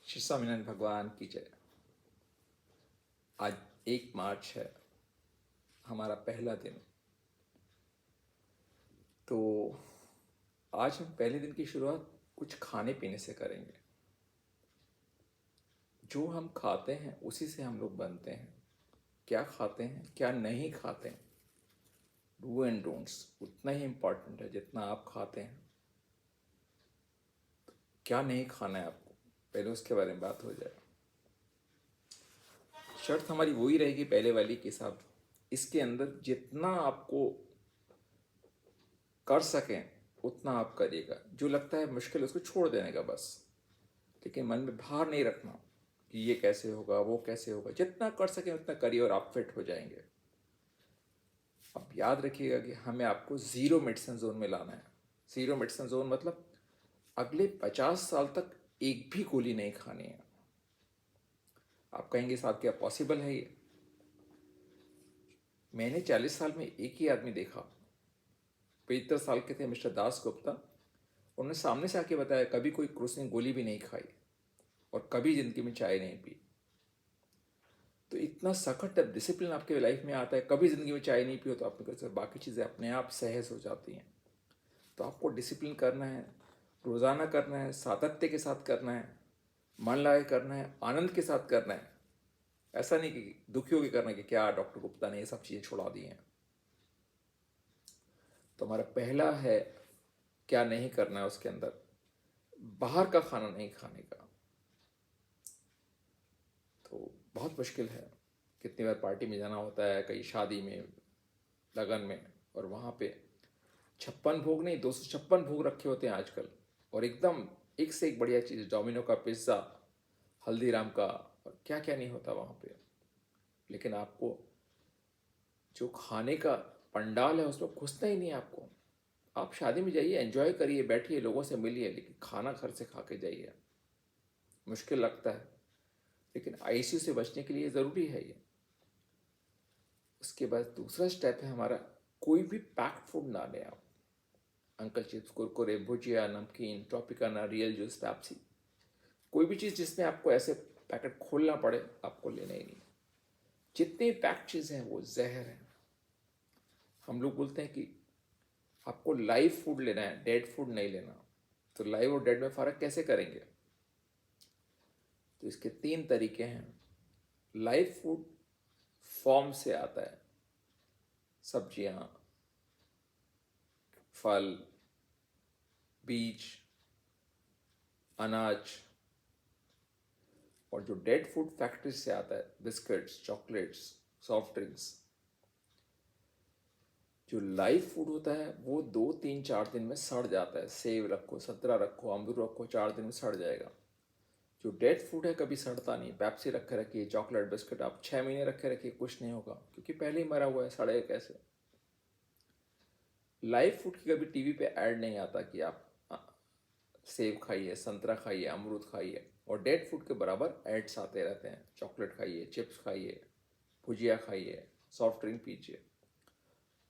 श्री स्वामीनारायण भगवान की जय। आज 1 मार्च है, हमारा पहला दिन। तो आज हम पहले दिन की शुरुआत कुछ खाने पीने से करेंगे। जो हम खाते हैं उसी से हम लोग बनते हैं। क्या खाते हैं क्या नहीं खाते हैं, डू एंड डोंट्स उतना ही इम्पॉर्टेंट है जितना आप खाते हैं। तो क्या नहीं खाना है आपको, पहले उसके बारे में बात हो जाए। शर्त हमारी वही रहेगी पहले वाली के साथ। इसके अंदर जितना आपको कर सकें उतना आप करिएगा। जो लगता है मुश्किल उसको छोड़ देने का बस, लेकिन मन में भार नहीं रखना कि ये कैसे होगा वो कैसे होगा। जितना कर सकें उतना करिए और आप फिट हो जाएंगे। अब याद रखिएगा कि हमें आपको ज़ीरो मेडिसिन जोन में लाना है। ज़ीरो मेडिसिन जोन मतलब अगले 50 साल तक एक भी गोली नहीं खानी है। आप कहेंगे साहब क्या पॉसिबल है ये? मैंने 40 साल में एक ही आदमी देखा। 75 साल के थे, मिस्टर दास गुप्ता। उन्होंने सामने से आके बताया कभी कोई उसने गोली भी नहीं खाई और कभी ज़िंदगी में चाय नहीं पी। तो इतना सख्त डिसिप्लिन आपके लाइफ में आता है, कभी ज़िंदगी में चाय नहीं पियो तो आपने कर बाकी चीज़ें अपने आप सहज हो जाती हैं। तो आपको डिसिप्लिन करना है, रोज़ाना करना है, सातत्य के साथ करना है, मन लगा के करना है, आनंद के साथ करना है। ऐसा नहीं कि दुखी होकर करना कि क्या डॉक्टर गुप्ता ने ये सब चीज़ें छुड़ा दी हैं। तो हमारा पहला है क्या नहीं करना है, उसके अंदर बाहर का खाना नहीं खाने का। तो बहुत मुश्किल है। कितनी बार पार्टी में जाना होता है, कहीं शादी में, लगन में, और वहाँ पे 56 भोग नहीं 256 भोग रखे होते हैं आजकल। और एकदम एक से एक बढ़िया चीज़, डोमिनो का पिज़्ज़ा, हल्दीराम का, और क्या क्या नहीं होता वहाँ पे। लेकिन आपको जो खाने का पंडाल है उसमें घुसना ही नहीं है आपको। आप शादी में जाइए, एंजॉय करिए, बैठिए, लोगों से मिलिए, लेकिन खाना घर से खा के जाइए। मुश्किल लगता है लेकिन आईसीयू से बचने के लिए ज़रूरी है ये। उसके बाद दूसरा स्टेप है हमारा, कोई भी पैक्ड फूड ना लें आप। अंकल चिप्स, कुरकुरे, भुजिया, नमकीन, ट्रॉपिकाना, रियल जूस, पेप्सी, कोई भी चीज़ जिसमें आपको ऐसे पैकेट खोलना पड़े आपको लेना ही नहीं। जितनी पैक्ड चीज़ें हैं वो जहर हैं। हम लोग बोलते हैं कि आपको लाइव फूड लेना है, डेड फूड नहीं लेना। तो लाइव और डेड में फ़र्क कैसे करेंगे? तो इसके 3 तरीके हैं। लाइव फूड फॉर्म से आता है, सब्जियां, फल, बीज, अनाज। और जो डेड फूड फैक्ट्री से आता है, बिस्किट्स, चॉकलेट्स, सॉफ्ट ड्रिंक्स। जो लाइव फूड होता है वो 2 3 4 दिन में सड़ जाता है। सेब रखो, संतरा रखो, अमरूद रखो, 4 दिन में सड़ जाएगा। जो डेड फूड है कभी सड़ता नहीं। पेप्सी रखे रखिए, चॉकलेट, बिस्किट आप 6 महीने रखे रखिए, कुछ नहीं होगा, क्योंकि पहले ही मरा हुआ है, सड़ेगा कैसे? लाइव फूड की कभी टीवी पे ऐड नहीं आता कि आप सेब खाइए, संतरा खाइए, अमरूद खाइए। और डेड फूड के बराबर एड्स आते रहते हैं, चॉकलेट खाइए, चिप्स खाइए, भुजिया खाइए, सॉफ्ट ड्रिंक पीजिए।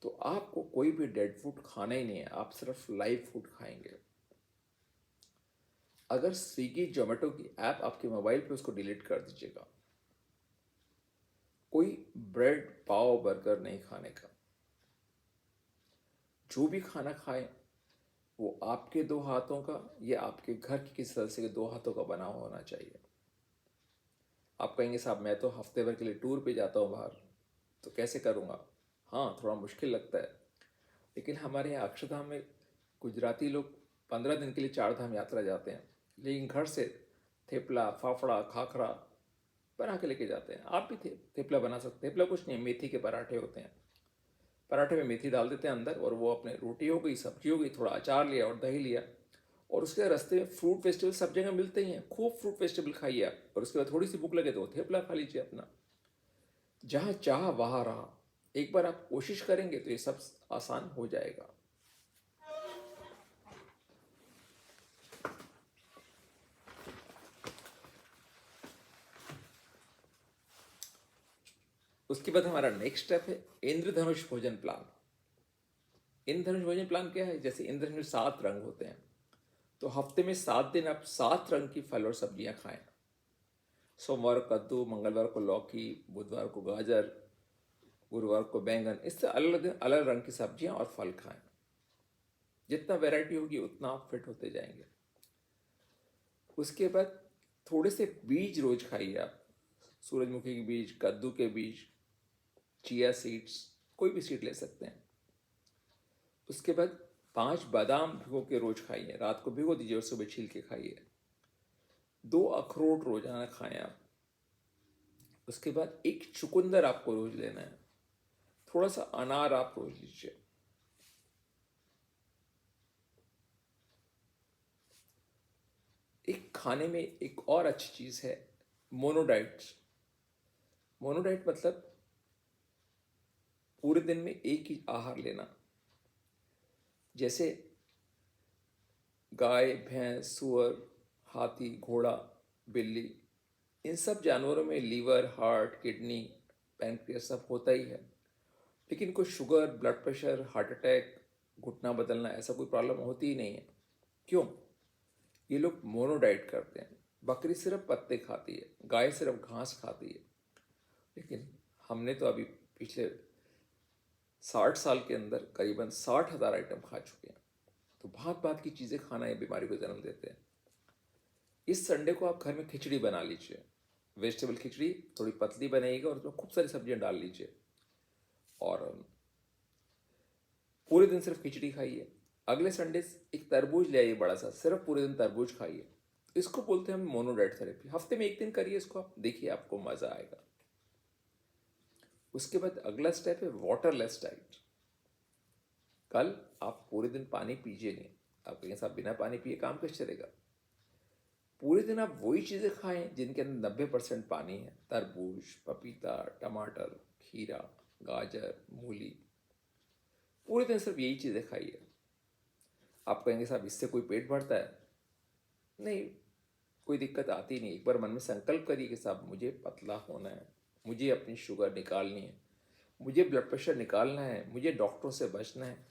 तो आपको कोई भी डेड फूड खाना ही नहीं है, आप सिर्फ लाइव फूड खाएंगे। अगर स्विगी जोमेटो की ऐप आपके मोबाइल पे, उसको डिलीट कर दीजिएगा। कोई ब्रेड, पाव, बर्गर नहीं खाने का। जो भी खाना खाएं वो आपके 2 हाथों का या आपके घर के किसी सदस्य के 2 हाथों का बना हुआ होना चाहिए। आप कहेंगे साहब मैं तो हफ्ते भर के लिए टूर पे जाता हूँ बाहर, तो कैसे करूँगा? हाँ, थोड़ा मुश्किल लगता है, लेकिन हमारे यहाँ अक्षरधाम में गुजराती लोग 15 दिन के लिए 4 धाम यात्रा जाते हैं, लेकिन घर से थेपला, फाफड़ा, खाखरा बना के लेके जाते हैं। आप भी थेपला बना सकते हैं। थेपला कुछ नहीं, मेथी के पराठे होते हैं। पराठे में मेथी डाल देते हैं अंदर, और वो अपने रोटी हो गई, सब्जी हो गई, थोड़ा अचार लिया और दही लिया। और उसके रास्ते में फ्रूट वेजिटेबल सब जगह मिलते ही हैं, खूब फ्रूट वेजिटेबल खाइए आप। और उसके बाद थोड़ी सी भूख लगे तो थेपला खा लीजिए अपना। जहाँ चाह वहाँ रहा। एक बार आप कोशिश करेंगे तो ये सब आसान हो जाएगा। उसके बाद हमारा नेक्स्ट स्टेप है इंद्रधनुष भोजन प्लान। इंद्रधनुष भोजन प्लान क्या है? जैसे इंद्रधनुष में 7 रंग होते हैं, तो हफ्ते में 7 दिन आप 7 रंग की फल और सब्जियां खाएं। सोमवार को कद्दू, मंगलवार को लौकी, बुधवार को गाजर, गुरुवार को बैंगन। इससे अलग अलग रंग की सब्जियां और फल खाएं। जितना वैरायटी होगी उतना आप फिट होते जाएंगे। उसके बाद थोड़े से बीज रोज खाइए आप। सूरजमुखी के बीज, कद्दू के बीज, चिया सीड्स, कोई भी सीड ले सकते हैं। उसके बाद 5 बादाम भिगो के रोज खाइए। रात को भिगो दीजिए और सुबह छील के खाइए। 2 अखरोट रोजाना खाएं आप। उसके बाद एक चुकंदर आपको रोज लेना है। थोड़ा सा अनार आप रोज लीजिए। एक खाने में एक और अच्छी चीज है मोनोडाइट। मोनोडाइट मतलब पूरे दिन में एक ही आहार लेना। जैसे गाय, भैंस, सुअर, हाथी, घोड़ा, बिल्ली, इन सब जानवरों में लीवर, हार्ट, किडनी, पैनक्रियास सब होता ही है। लेकिन कोई sugar, blood pressure, heart attack, घुटना बदलना, ऐसा कोई प्रॉब्लम होती ही नहीं है। क्यों? ये लोग मोनोडाइट करते हैं। बकरी सिर्फ पत्ते खाती है, गाय सिर्फ घास खाती है। लेकिन हमने तो अभी पिछले 60 साल के अंदर करीबन 60,000 आइटम खा चुके हैं। तो भांत भांत की चीज़ें खाना ये बीमारी को जन्म देते हैं। इस संडे को आप घर में खिचड़ी बना लीजिए। वेजिटेबल खिचड़ी थोड़ी पतली बनाइएगा और उसमें खूब सारी सब्जियां डाल लीजिए और पूरे दिन सिर्फ खिचड़ी खाइए। अगले संडे एक तरबूज ले आइए बड़ा सा, सिर्फ पूरे दिन तरबूज खाइए। इसको बोलते हैं हम मोनोडाइट थेरेपी। हफ्ते में एक दिन करिए इसको आप, देखिए आपको मजा आएगा। उसके बाद अगला स्टेप है वाटरलेस डाइट। कल आप पूरे दिन पानी पीजिए नहीं। आप कहीं साहब बिना पानी पिए काम कैसे चलेगा? पूरे दिन आप वही चीज़ें खाएं जिनके अंदर 90% पानी है। तरबूज, पपीता, टमाटर, खीरा, गाजर, मूली। पूरे दिन सिर्फ यही चीज़ें खाइए। आप कहेंगे साहब इससे कोई पेट भरता है? नहीं, कोई दिक्कत आती नहीं। एक बार मन में संकल्प करिए कि साहब मुझे पतला होना है, मुझे अपनी शुगर निकालनी है, मुझे ब्लड प्रेशर निकालना है, मुझे डॉक्टरों से बचना है,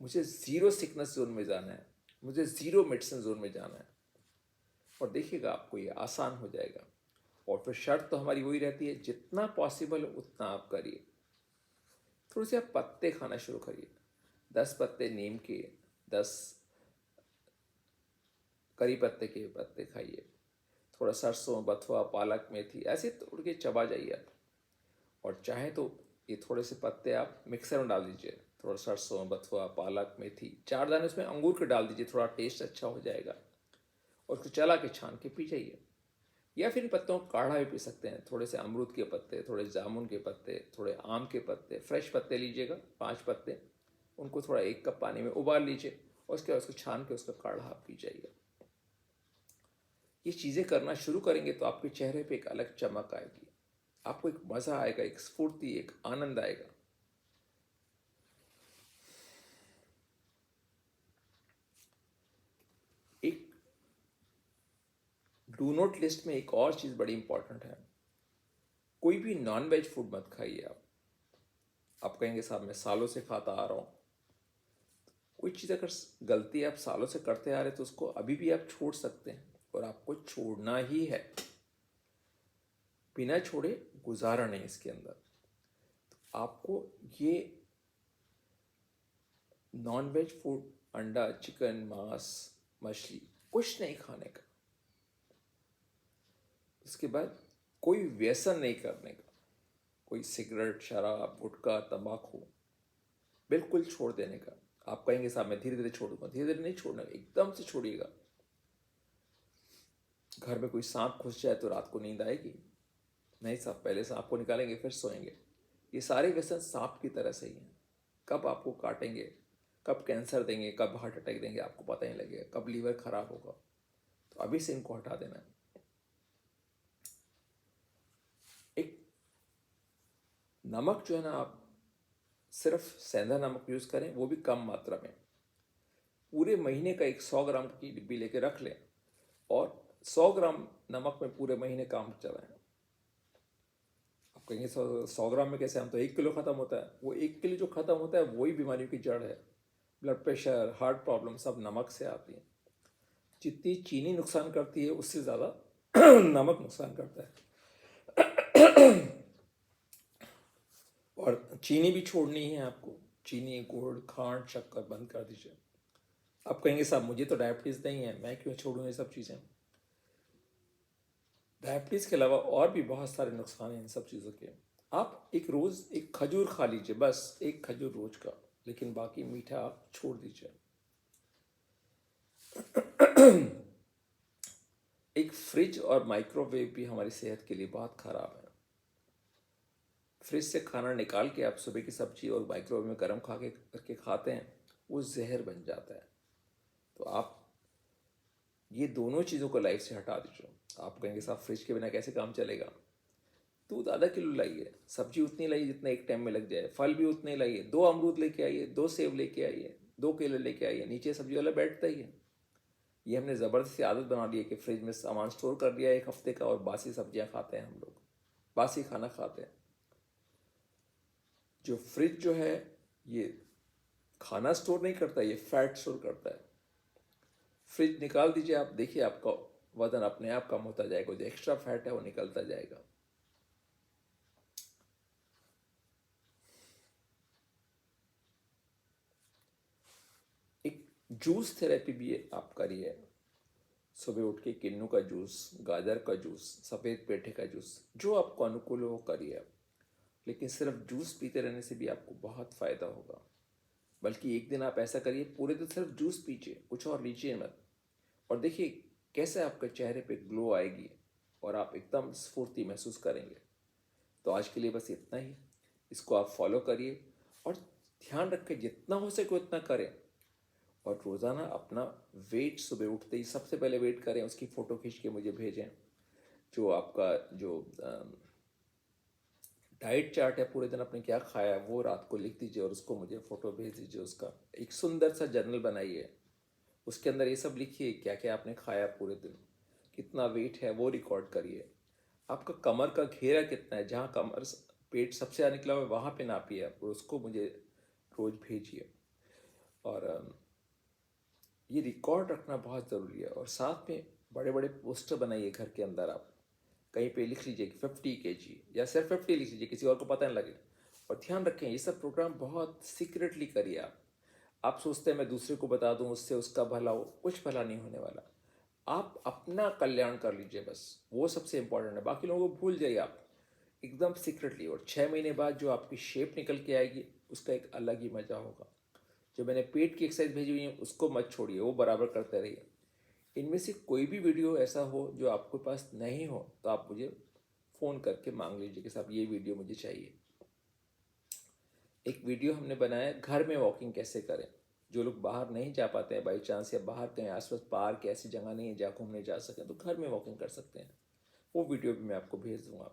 मुझे ज़ीरो सिकनेस जोन में जाना है, मुझे ज़ीरो मेडिसिन जोन में जाना है। और देखिएगा आपको ये आसान हो जाएगा। और फिर शर्त तो हमारी वही रहती है, जितना पॉसिबल हो उतना आप करिए। थोड़े से आप पत्ते खाना शुरू करिए। 10 पत्ते नीम के, 10 करी पत्ते के पत्ते खाइए। थोड़ा सरसों, बथुआ, पालक, मेथी ऐसे तोड़ के चबा जाइए आप। और चाहे तो ये थोड़े से पत्ते आप मिक्सर में डाल दीजिए। थोड़ा सरसों, बथुआ, पालक, मेथी, 4 दाने उसमें अंगूर के डाल दीजिए, थोड़ा टेस्ट अच्छा हो जाएगा। और उसको चला के छान के पी जाइए। या फिर इन पत्तों का काढ़ा भी पी सकते हैं। थोड़े से अमरूद के पत्ते, थोड़े जामुन के पत्ते, थोड़े आम के पत्ते, फ्रेश पत्ते लीजिएगा 5 पत्ते, उनको थोड़ा 1 कप पानी में उबाल लीजिए और उसके बाद उसको छान के उसका काढ़ा आप पी जाइए। ये चीज़ें करना शुरू करेंगे तो आपके चेहरे पे एक अलग चमक आएगी। आपको एक मज़ा आएगा, एक स्फूर्ति, एक आनंद आएगा। एक डू नॉट लिस्ट में एक और चीज़ बड़ी इंपॉर्टेंट है। कोई भी नॉन वेज फूड मत खाइए आप कहेंगे साहब मैं सालों से खाता आ रहा हूँ। कोई चीज़ अगर गलती आप सालों से करते आ रहे तो उसको अभी भी आप छोड़ सकते हैं और आपको छोड़ना ही है। बिना छोड़े गुजारा नहीं इसके अंदर। तो आपको ये नॉन वेज फूड, अंडा, चिकन, मांस, मछली कुछ नहीं खाने का। उसके बाद कोई व्यसन नहीं करने का। कोई सिगरेट, शराब, गुटखा, तंबाकू बिल्कुल छोड़ देने का। आप कहेंगे साहब मैं धीरे धीरे छोड़ूंगा। धीरे धीरे नहीं छोड़ना, एकदम से छोड़िएगा। घर में कोई सांप घुस जाए तो रात को नींद आएगी? नहीं साहब, पहले सांप को निकालेंगे फिर सोएंगे। ये सारे व्यसन सांप की तरह से ही हैं। कब आपको काटेंगे, कब कैंसर देंगे, कब हार्ट अटैक देंगे आपको पता नहीं लगेगा, कब लीवर खराब होगा। तो अभी से इनको हटा देना है। एक नमक जो है ना, आप सिर्फ सेंधा नमक यूज़ करें, वो भी कम मात्रा में। पूरे महीने का एक 100 ग्राम की डिब्बी लेके रख लें और 100 ग्राम नमक में पूरे महीने काम चलाएं। आप कहेंगे 100 ग्राम में कैसे, हम तो 1 किलो ख़त्म होता है। वो 1 किलो जो ख़त्म होता है वही बीमारियों की जड़ है। ब्लड प्रेशर, हार्ट प्रॉब्लम सब नमक से आती हैं। जितनी चीनी नुकसान करती है उससे ज़्यादा नमक नुकसान करता है। और चीनी भी छोड़नी है आपको, चीनी, गुड़, खांड, शक्कर बंद कर दीजिए। आप कहेंगे साहब मुझे तो डायबिटीज़ नहीं है, मैं क्यों छोड़ूं ये सब चीज़ें। डायबिटीज़ के अलावा और भी बहुत सारे नुकसान हैं इन सब चीज़ों के। आप एक रोज़ एक खजूर खा लीजिए, बस एक खजूर रोज का, लेकिन बाकी मीठा आप छोड़ दीजिए। एक फ्रिज और माइक्रोवेव भी हमारी सेहत के लिए बहुत ख़राब है। फ्रिज से खाना निकाल के आप सुबह की सब्जी और माइक्रोवेव में गर्म खा के करके खाते हैं, वो जहर बन जाता है। तो आप ये दोनों चीज़ों को लाइफ से हटा दीजिए। आप कहेंगे साहब फ्रिज के बिना कैसे काम चलेगा। दूध आधा किलो लाइए, सब्जी उतनी लाइए जितना एक टाइम में लग जाए, फल भी उतने लाइए, 2 अमरूद लेके आइए, 2 सेब लेके आइए, 2 केले लेके आइए, नीचे सब्जी वाला बैठता ही है। ये हमने ज़बरदस्ती आदत बना ली है कि फ्रिज में सामान स्टोर कर दिया 1 हफ्ते का और बासी सब्जियां खाते हैं हम लोग, बासी खाना खाते हैं। जो फ्रिज जो है ये खाना स्टोर नहीं करता, ये फैट स्टोर करता है। फ्रिज निकाल दीजिए, आप देखिए आपका वजन अपने आप कम होता जाएगा, जो एक्स्ट्रा फैट है वो निकलता जाएगा। एक जूस थेरेपी भी आप करिए। सुबह उठ के किन्नू का जूस, गाजर का जूस, सफ़ेद पेठे का जूस, जो आपको अनुकूल हो वो करिए। लेकिन सिर्फ जूस पीते रहने से भी आपको बहुत फ़ायदा होगा। बल्कि एक दिन आप ऐसा करिए, पूरे दिन सिर्फ जूस पीजिए, कुछ और लीजिए मत, और देखिए कैसे आपके चेहरे पे ग्लो आएगी और आप एकदम स्फूर्ति महसूस करेंगे। तो आज के लिए बस इतना ही। इसको आप फॉलो करिए और ध्यान रखें जितना हो सके उतना करें। और रोज़ाना अपना वेट सुबह उठते ही सबसे पहले वेट करें, उसकी फ़ोटो खींच के मुझे भेजें। जो आपका जो डाइट चार्ट है, पूरे दिन आपने क्या खाया है वो रात को लिख दीजिए और उसको मुझे फ़ोटो भेज दीजिए। उसका एक सुंदर सा जर्नल बनाइए, उसके अंदर ये सब लिखिए क्या क्या आपने खाया पूरे दिन, कितना वेट है वो रिकॉर्ड करिए। आपका कमर का घेरा कितना है, जहाँ कमर पेट सबसे ज़्यादा निकला हुआ है वहाँ पे नापिए आप, और उसको मुझे रोज़ भेजिए। और ये रिकॉर्ड रखना बहुत ज़रूरी है। और साथ में बड़े बड़े पोस्टर बनाइए घर के अंदर, आप कहीं पे लिख लीजिए कि 50 kg, या सिर्फ 50 लिख लीजिए, किसी और को पता नहीं लगे। और ध्यान रखें ये सब प्रोग्राम बहुत सीक्रेटली करिए आप सोचते हैं मैं दूसरे को बता दूं उससे उसका भला हो, कुछ भला नहीं होने वाला। आप अपना कल्याण कर लीजिए बस, वो सबसे इंपॉर्टेंट है। बाकी लोगों को भूल जाइए आप, एकदम सीक्रेटली। और 6 महीने बाद जो आपकी शेप निकल के आएगी उसका एक अलग ही मज़ा होगा। जो मैंने पेट की एक्सरसाइज भेजी हुई है उसको मत छोड़िए, वो बराबर करते रहिए। इनमें से कोई भी वीडियो ऐसा हो जो आपके पास नहीं हो तो आप मुझे फ़ोन करके मांग लीजिए कि साहब ये वीडियो मुझे चाहिए। एक वीडियो हमने बनाया है घर में वॉकिंग कैसे करें। जो लोग बाहर नहीं जा पाते हैं बाई चांस, या बाहर कहीं आसपास पार्क ऐसी जगह नहीं है जहाँ घूमने जा सकें, तो घर में वॉकिंग कर सकते हैं। वो वीडियो भी मैं आपको भेज दूंगा।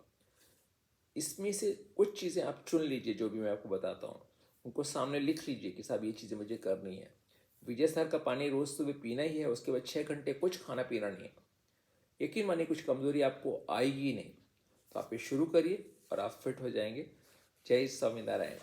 इसमें से कुछ चीज़ें आप चुन लीजिए, जो भी मैं आपको बताता हूँ उनको सामने लिख लीजिए कि साहब ये चीज़ें मुझे करनी है। विजय सर का पानी रोज़ सुबह पीना ही है, उसके बाद 6 घंटे कुछ खाना पीना नहीं है। यकीन मानिए कुछ कमज़ोरी आपको आएगी नहीं। तो आप ये शुरू करिए और आप फिट हो जाएंगे। जय स्वामीनारायण।